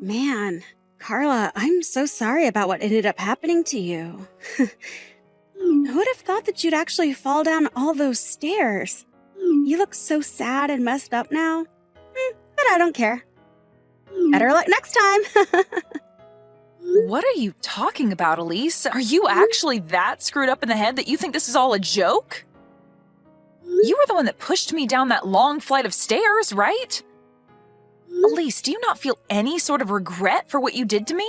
Man, Carla, I'm so sorry about what ended up happening to you. Who would have thought that you'd actually fall down all those stairs? You look so sad and messed up now. But I don't care. Better luck next time. What are you talking about, Elise? Are you actually that screwed up in the head that you think this is all a joke? You were the one that pushed me down that long flight of stairs, right? Elise, do you not feel any sort of regret for what you did to me?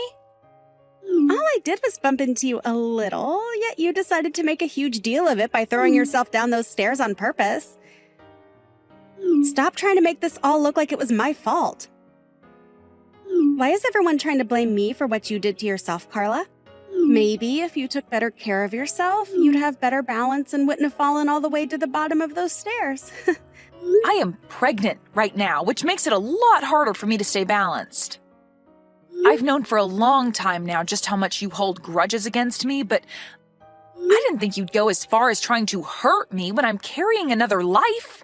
All I did was bump into you a little, yet you decided to make a huge deal of it by throwing yourself down those stairs on purpose. Stop trying to make this all look like it was my fault. Why is everyone trying to blame me for what you did to yourself, Carla? Maybe if you took better care of yourself, you'd have better balance and wouldn't have fallen all the way to the bottom of those stairs. I am pregnant right now, which makes it a lot harder for me to stay balanced. I've known for a long time now just how much you hold grudges against me, but I didn't think you'd go as far as trying to hurt me when I'm carrying another life.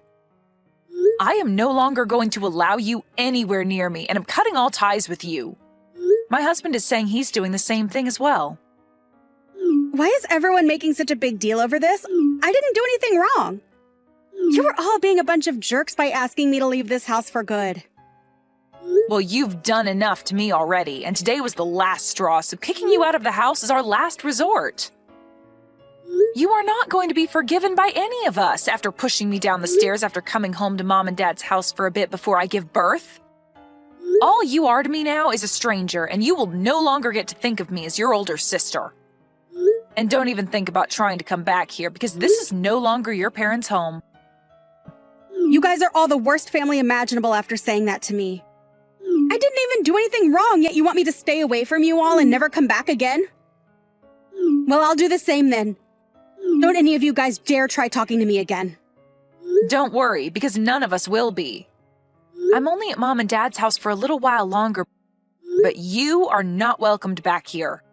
I am no longer going to allow you anywhere near me, and I'm cutting all ties with you. My husband is saying he's doing the same thing as well. Why is everyone making such a big deal over this? I didn't do anything wrong. You were all being a bunch of jerks by asking me to leave this house for good. Well, you've done enough to me already, and today was the last straw, so kicking you out of the house is our last resort. You are not going to be forgiven by any of us after pushing me down the stairs after coming home to Mom and Dad's house for a bit before I give birth. All you are to me now is a stranger, and you will no longer get to think of me as your older sister. And don't even think about trying to come back here, because this is no longer your parents' home. You guys are all the worst family imaginable after saying that to me. I didn't even do anything wrong, yet you want me to stay away from you all and never come back again? Well, I'll do the same then. Don't any of you guys dare try talking to me again. Don't worry, because none of us will be. I'm only at Mom and Dad's house for a little while longer, but you are not welcomed back here.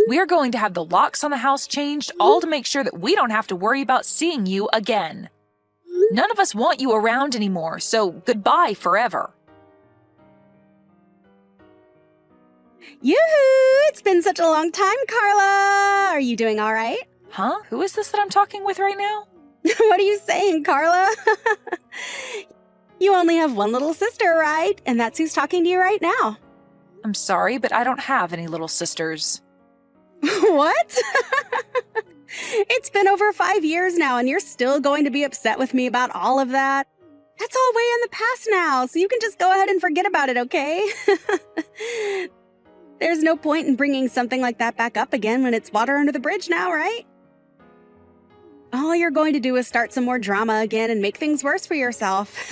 We are going to have the locks on the house changed, all to make sure that we don't have to worry about seeing you again. None of us want you around anymore, so goodbye forever. Yoo-hoo! It's been such a long time, Carla! Are you doing all right? Huh? Who is this that I'm talking with right now? What are you saying, Carla? You only have one little sister, right? And that's who's talking to you right now. I'm sorry, but I don't have any little sisters. What? It's been over 5 years now, and you're still going to be upset with me about all of that? That's all way in the past now, so you can just go ahead and forget about it, okay? There's no point in bringing something like that back up again when it's water under the bridge now, right? All you're going to do is start some more drama again and make things worse for yourself.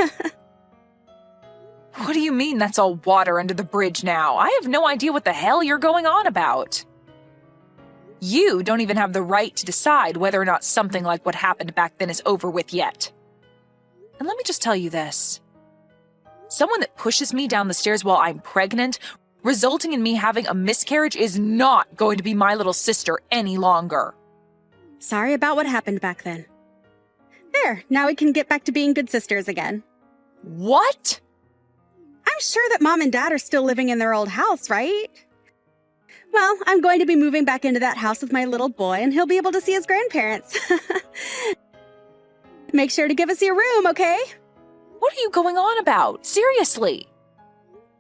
What do you mean that's all water under the bridge now? I have no idea what the hell you're going on about. You don't even have the right to decide whether or not something like what happened back then is over with yet. And let me just tell you this. Someone that pushes me down the stairs while I'm pregnant, resulting in me having a miscarriage, is not going to be my little sister any longer. Sorry about what happened back then. There, now we can get back to being good sisters again. What? I'm sure that Mom and Dad are still living in their old house, right? Well, I'm going to be moving back into that house with my little boy, and he'll be able to see his grandparents. Make sure to give us your room, okay? What are you going on about? Seriously?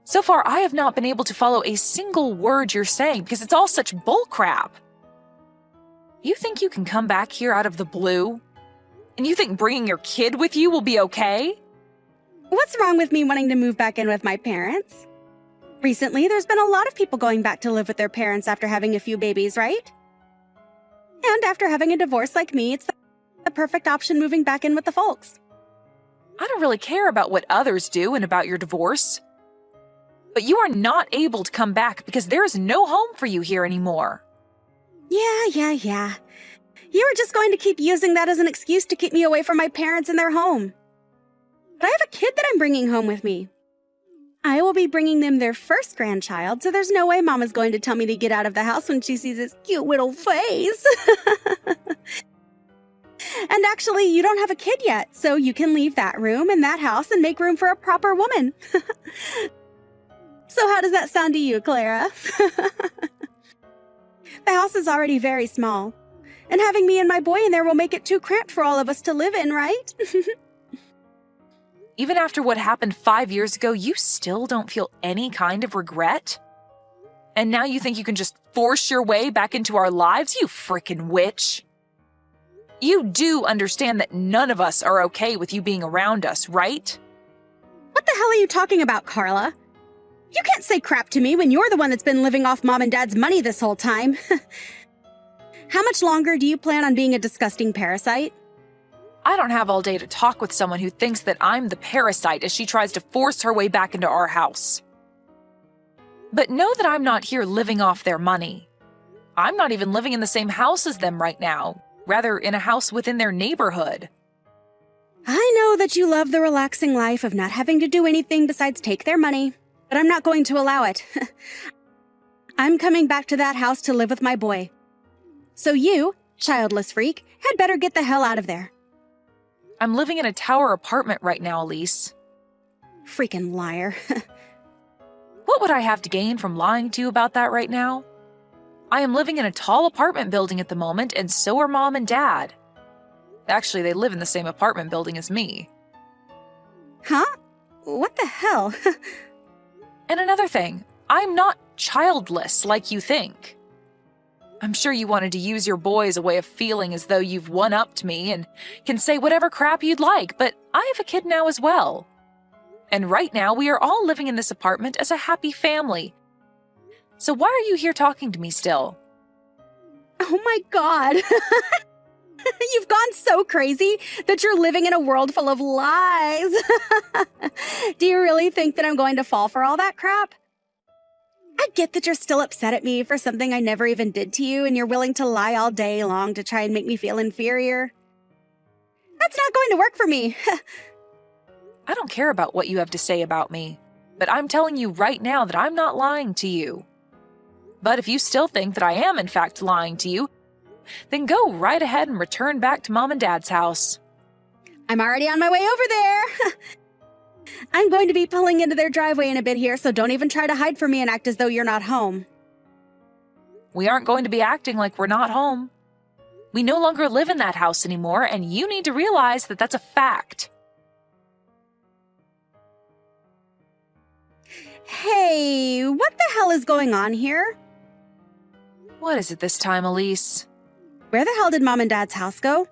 So far, I have not been able to follow a single word you're saying because it's all such bullcrap. You think you can come back here out of the blue? And you think bringing your kid with you will be okay? What's wrong with me wanting to move back in with my parents? Recently, there's been a lot of people going back to live with their parents after having a few babies, right? And after having a divorce like me, it's the perfect option moving back in with the folks. I don't really care about what others do and about your divorce. But you are not able to come back because there is no home for you here anymore. Yeah. You were just going to keep using that as an excuse to keep me away from my parents and their home. But I have a kid that I'm bringing home with me. I will be bringing them their first grandchild, so there's no way Mama's going to tell me to get out of the house when she sees his cute little face. And actually, you don't have a kid yet, so you can leave that room and that house and make room for a proper woman. So So how does that sound to you, Clara? The house is already very small, and having me and my boy in there will make it too cramped for all of us to live in, right? Even after what happened 5 years ago, you still don't feel any kind of regret? And now you think you can just force your way back into our lives, you frickin' witch? You do understand that none of us are okay with you being around us, right? What the hell are you talking about, Carla? You can't say crap to me when you're the one that's been living off Mom and Dad's money this whole time. How much longer do you plan on being a disgusting parasite? I don't have all day to talk with someone who thinks that I'm the parasite as she tries to force her way back into our house. But know that I'm not here living off their money. I'm not even living in the same house as them right now, rather in a house within their neighborhood. I know that you love the relaxing life of not having to do anything besides take their money, but I'm not going to allow it. I'm coming back to that house to live with my boy. So you, childless freak, had better get the hell out of there. I'm living in a tower apartment right now, Elise. Freaking liar. What would I have to gain from lying to you about that right now? I am living in a tall apartment building at the moment, and so are Mom and Dad. Actually, they live in the same apartment building as me. Huh? What the hell? And another thing, I'm not childless like you think. I'm sure you wanted to use your boy as a way of feeling as though you've one-upped me and can say whatever crap you'd like, but I have a kid now as well. And right now, we are all living in this apartment as a happy family. So why are you here talking to me still? Oh my god. You've gone so crazy that you're living in a world full of lies. Do you really think that I'm going to fall for all that crap? I get that you're still upset at me for something I never even did to you, and you're willing to lie all day long to try and make me feel inferior. That's not going to work for me. I don't care about what you have to say about me, but I'm telling you right now that I'm not lying to you. But if you still think that I am in fact lying to you, then go right ahead and return back to Mom and Dad's house. I'm already on my way over there. I'm going to be pulling into their driveway in a bit here, so don't even try to hide from me and act as though you're not home. We aren't going to be acting like we're not home. We no longer live in that house anymore, and you need to realize that that's a fact. Hey, what the hell is going on here? What is it this time, Elise? Where the hell did Mom and Dad's house go?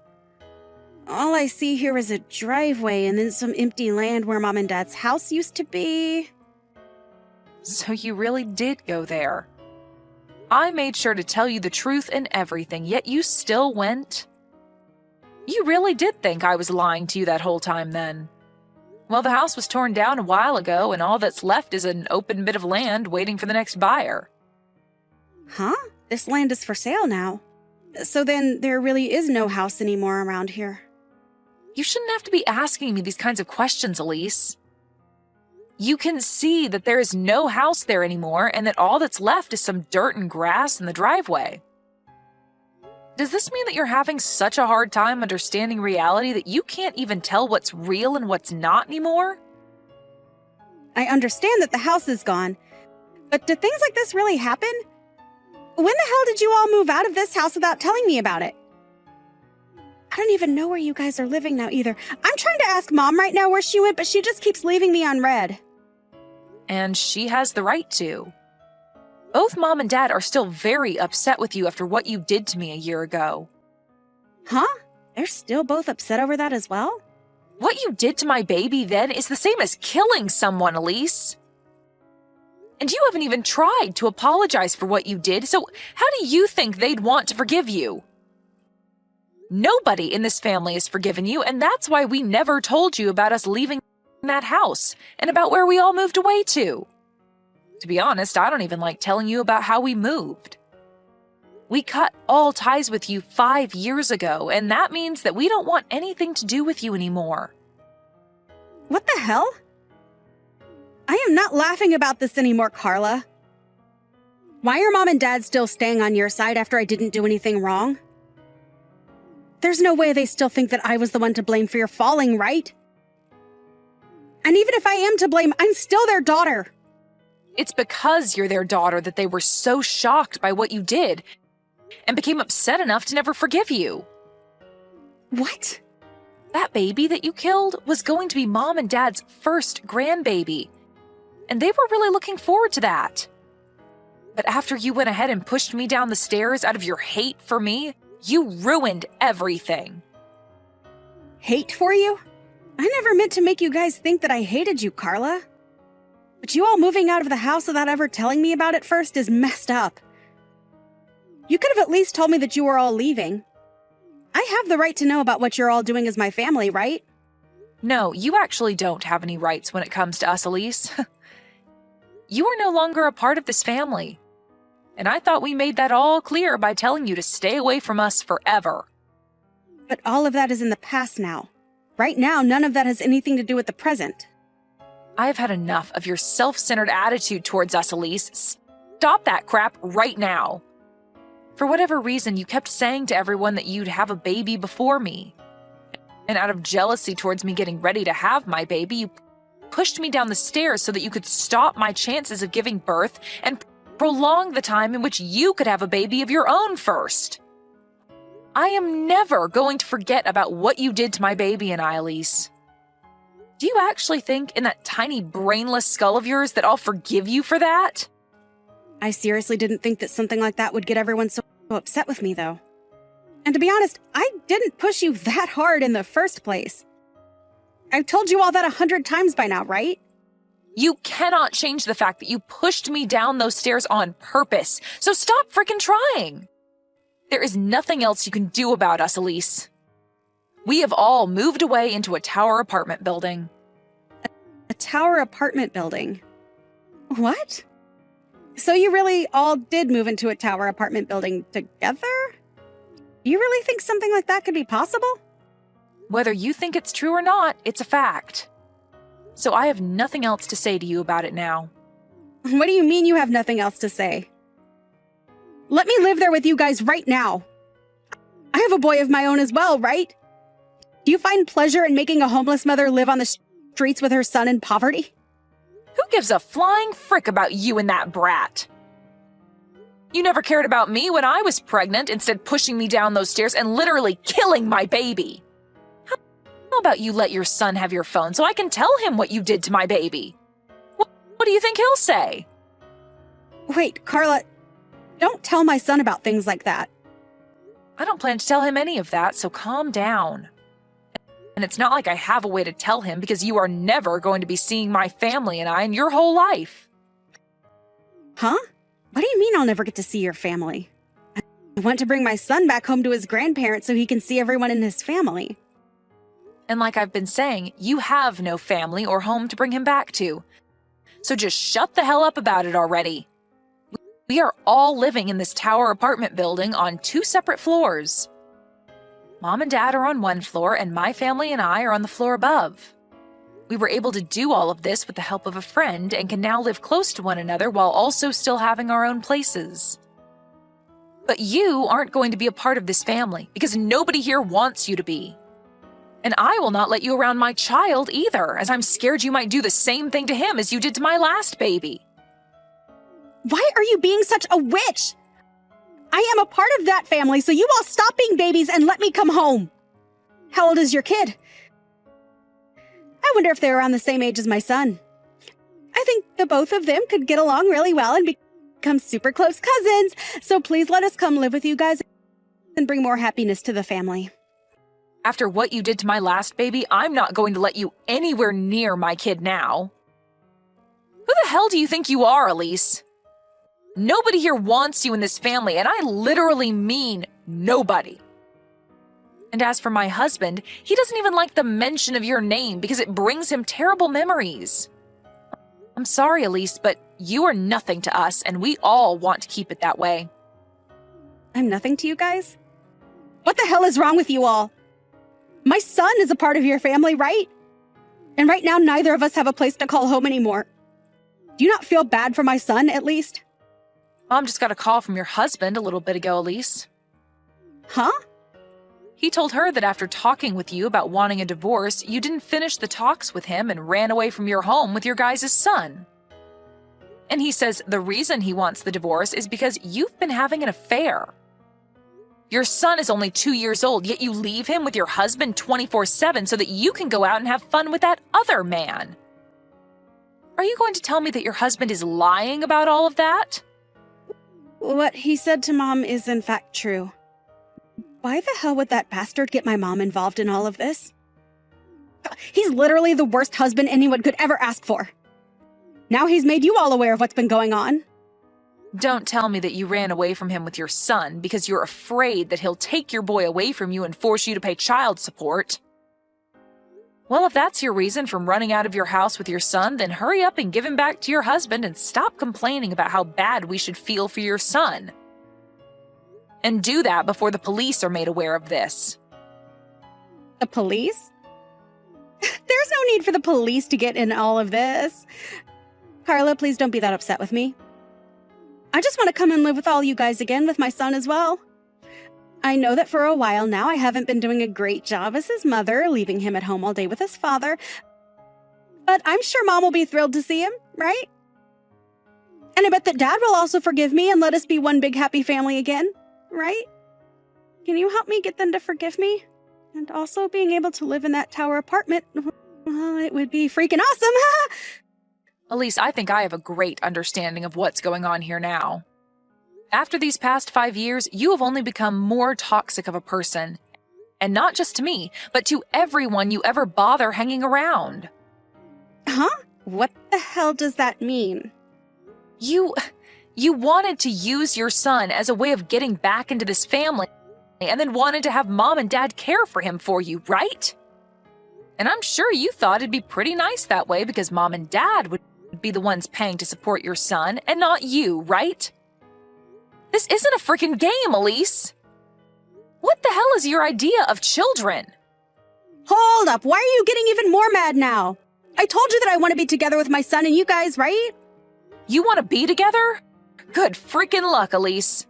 All I see here is a driveway and then some empty land where Mom and Dad's house used to be. So you really did go there. I made sure to tell you the truth and everything, yet you still went. You really did think I was lying to you that whole time then. Well, the house was torn down a while ago, and all that's left is an open bit of land waiting for the next buyer. Huh? This land is for sale now. So then there really is no house anymore around here. You shouldn't have to be asking me these kinds of questions, Elise. You can see that there is no house there anymore and that all that's left is some dirt and grass in the driveway. Does this mean that you're having such a hard time understanding reality that you can't even tell what's real and what's not anymore? I understand that the house is gone, but do things like this really happen? When the hell did you all move out of this house without telling me about it? I don't even know where you guys are living now either. I'm trying to ask Mom right now where she went, but she just keeps leaving me unread. And she has the right to. Both Mom and Dad are still very upset with you after what you did to me a year ago. Huh? They're still both upset over that as well? What you did to my baby then is the same as killing someone, Elise. And you haven't even tried to apologize for what you did, so how do you think they'd want to forgive you? Nobody in this family has forgiven you, and that's why we never told you about us leaving that house and about where we all moved away to. To be honest, I don't even like telling you about how we moved. We cut all ties with you 5 years ago, and that means that we don't want anything to do with you anymore. What the hell? I am not laughing about this anymore, Carla. Why are Mom and Dad still staying on your side after I didn't do anything wrong? There's no way they still think that I was the one to blame for your falling, right? And even if I am to blame, I'm still their daughter. It's because you're their daughter that they were so shocked by what you did and became upset enough to never forgive you. What? That baby that you killed was going to be Mom and Dad's first grandbaby, and they were really looking forward to that. But after you went ahead and pushed me down the stairs out of your hate for me, you ruined everything. Hate for you? I never meant to make you guys think that I hated you, Carla. But you all moving out of the house without ever telling me about it first is messed up. You could have at least told me that you were all leaving. I have the right to know about what you're all doing as my family, right? No, you actually don't have any rights when it comes to us, Elise. You are no longer a part of this family. And I thought we made that all clear by telling you to stay away from us forever. But all of that is in the past now. Right now, none of that has anything to do with the present. I've had enough of your self-centered attitude towards us, Elise. Stop that crap right now. For whatever reason, you kept saying to everyone that you'd have a baby before me. And out of jealousy towards me getting ready to have my baby, you pushed me down the stairs so that you could stop my chances of giving birth and prolong the time in which you could have a baby of your own first. I am never going to forget about what you did to my baby and I, Elise. Do you actually think in that tiny brainless skull of yours that I'll forgive you for that? I seriously didn't think that something like that would get everyone so upset with me, though. And to be honest, I didn't push you that hard in the first place. I've told you all that 100 times by now, right? You cannot change the fact that you pushed me down those stairs on purpose, so stop freaking trying. There is nothing else you can do about us, Elise. We have all moved away into a tower apartment building. A tower apartment building? What? So you really all did move into a tower apartment building together? Do you really think something like that could be possible? Whether you think it's true or not, it's a fact. So I have nothing else to say to you about it now. What do you mean you have nothing else to say? Let me live there with you guys right now. I have a boy of my own as well, right? Do you find pleasure in making a homeless mother live on the streets with her son in poverty? Who gives a flying frick about you and that brat? You never cared about me when I was pregnant, instead pushing me down those stairs and literally killing my baby. How about you let your son have your phone so I can tell him what you did to my baby? What do you think he'll say? Wait, Carla, don't tell my son about things like that. I don't plan to tell him any of that, so calm down. And it's not like I have a way to tell him because you are never going to be seeing my family and I in your whole life. Huh? What do you mean I'll never get to see your family? I want to bring my son back home to his grandparents so he can see everyone in his family. And like I've been saying, you have no family or home to bring him back to. So just shut the hell up about it already. We are all living in this tower apartment building on 2 separate floors. Mom and Dad are on 1 floor, and my family and I are on the floor above. We were able to do all of this with the help of a friend and can now live close to one another while also still having our own places. But you aren't going to be a part of this family because nobody here wants you to be. And I will not let you around my child either, as I'm scared you might do the same thing to him as you did to my last baby. Why are you being such a witch? I am a part of that family, so you all stop being babies and let me come home. How old is your kid? I wonder if they're around the same age as my son. I think the both of them could get along really well and become super close cousins, so please let us come live with you guys and bring more happiness to the family. After what you did to my last baby, I'm not going to let you anywhere near my kid now. Who the hell do you think you are, Elise? Nobody here wants you in this family, and I literally mean nobody. And as for my husband, he doesn't even like the mention of your name because it brings him terrible memories. I'm sorry, Elise, but you are nothing to us, and we all want to keep it that way. I'm nothing to you guys? What the hell is wrong with you all? My son is a part of your family, right? And right now, neither of us have a place to call home anymore. Do you not feel bad for my son, at least? Mom just got a call from your husband a little bit ago, Elise. Huh? He told her that after talking with you about wanting a divorce, you didn't finish the talks with him and ran away from your home with your guys' son. And he says the reason he wants the divorce is because you've been having an affair. Your son is only 2 years old, yet you leave him with your husband 24/7 so that you can go out and have fun with that other man. Are you going to tell me that your husband is lying about all of that? What he said to Mom is in fact true. Why the hell would that bastard get my mom involved in all of this? He's literally the worst husband anyone could ever ask for. Now he's made you all aware of what's been going on. Don't tell me that you ran away from him with your son because you're afraid that he'll take your boy away from you and force you to pay child support. Well, if that's your reason for running out of your house with your son, then hurry up and give him back to your husband and stop complaining about how bad we should feel for your son. And do that before the police are made aware of this. The police? There's no need for the police to get in all of this. Carla, please don't be that upset with me. I just want to come and live with all you guys again with my son as well. I know that for a while now I haven't been doing a great job as his mother, leaving him at home all day with his father. But I'm sure Mom will be thrilled to see him, right? And I bet that Dad will also forgive me and let us be one big happy family again, right? Can you help me get them to forgive me? And also being able to live in that tower apartment, well, it would be freaking awesome. Elise, I think I have a great understanding of what's going on here now. After these past 5 years, you have only become more toxic of a person. And not just to me, but to everyone you ever bother hanging around. Huh? What the hell does that mean? You wanted to use your son as a way of getting back into this family, and then wanted to have Mom and Dad care for him for you, right? And I'm sure you thought it'd be pretty nice that way because Mom and Dad would be the ones paying to support your son and not you, right? This isn't a freaking game, Elise. What the hell is your idea of children? Hold up, why are you getting even more mad now? I told you that I want to be together with my son and you guys, right? You want to be together? Good freaking luck, Elise.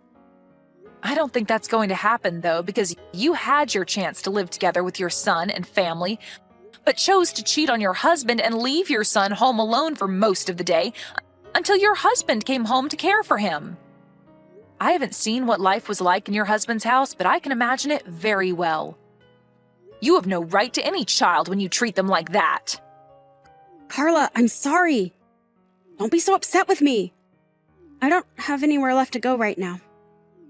I don't think that's going to happen, though, because you had your chance to live together with your son and family, but chose to cheat on your husband and leave your son home alone for most of the day until your husband came home to care for him. I haven't seen what life was like in your husband's house, but I can imagine it very well. You have no right to any child when you treat them like that. Carla, I'm sorry. Don't be so upset with me. I don't have anywhere left to go right now.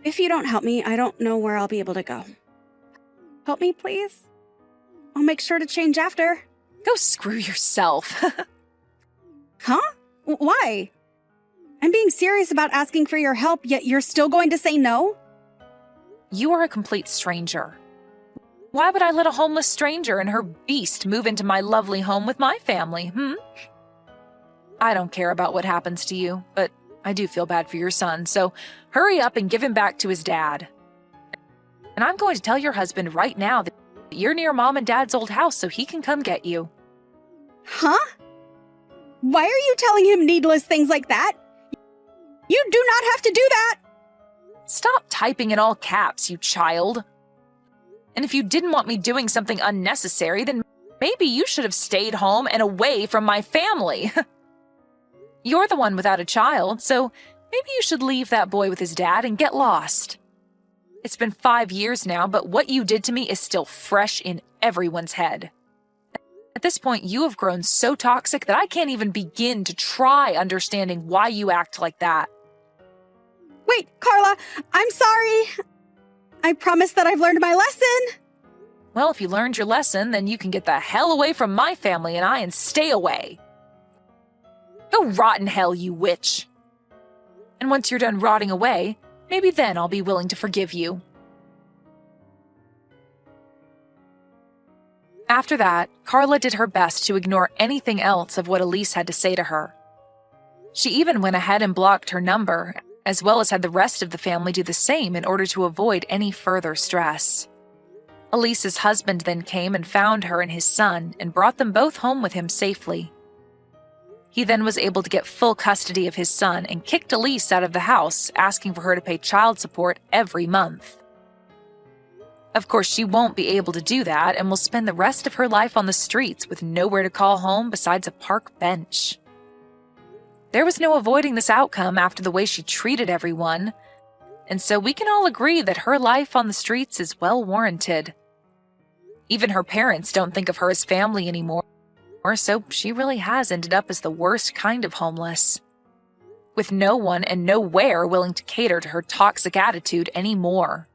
If you don't help me, I don't know where I'll be able to go. Help me, please? I'll make sure to change after. Go screw yourself. Huh? Why? I'm being serious about asking for your help, yet you're still going to say no? You are a complete stranger. Why would I let a homeless stranger and her beast move into my lovely home with my family, I don't care about what happens to you, but I do feel bad for your son, so hurry up and give him back to his dad. And I'm going to tell your husband right now that you're near Mom and Dad's old house so he can come get you. Huh? Why are you telling him needless things like that? You do not have to do that! Stop typing in all caps, you child. And if you didn't want me doing something unnecessary, then maybe you should have stayed home and away from my family. You're the one without a child, so maybe you should leave that boy with his dad and get lost. It's been 5 years now, but what you did to me is still fresh in everyone's head. At this point, you have grown so toxic that I can't even begin to try understanding why you act like that. Wait, Carla, I'm sorry. I promise that I've learned my lesson. Well, if you learned your lesson, then you can get the hell away from my family and I and stay away. Go rot in hell, you witch. And once you're done rotting away, maybe then I'll be willing to forgive you. After that, Carla did her best to ignore anything else of what Elise had to say to her. She even went ahead and blocked her number, as well as had the rest of the family do the same in order to avoid any further stress. Elise's husband then came and found her and his son and brought them both home with him safely. He then was able to get full custody of his son and kicked Elise out of the house, asking for her to pay child support every month. Of course, she won't be able to do that and will spend the rest of her life on the streets with nowhere to call home besides a park bench. There was no avoiding this outcome after the way she treated everyone. And so we can all agree that her life on the streets is well warranted. Even her parents don't think of her as family anymore, so she really has ended up as the worst kind of homeless, with no one and nowhere willing to cater to her toxic attitude anymore.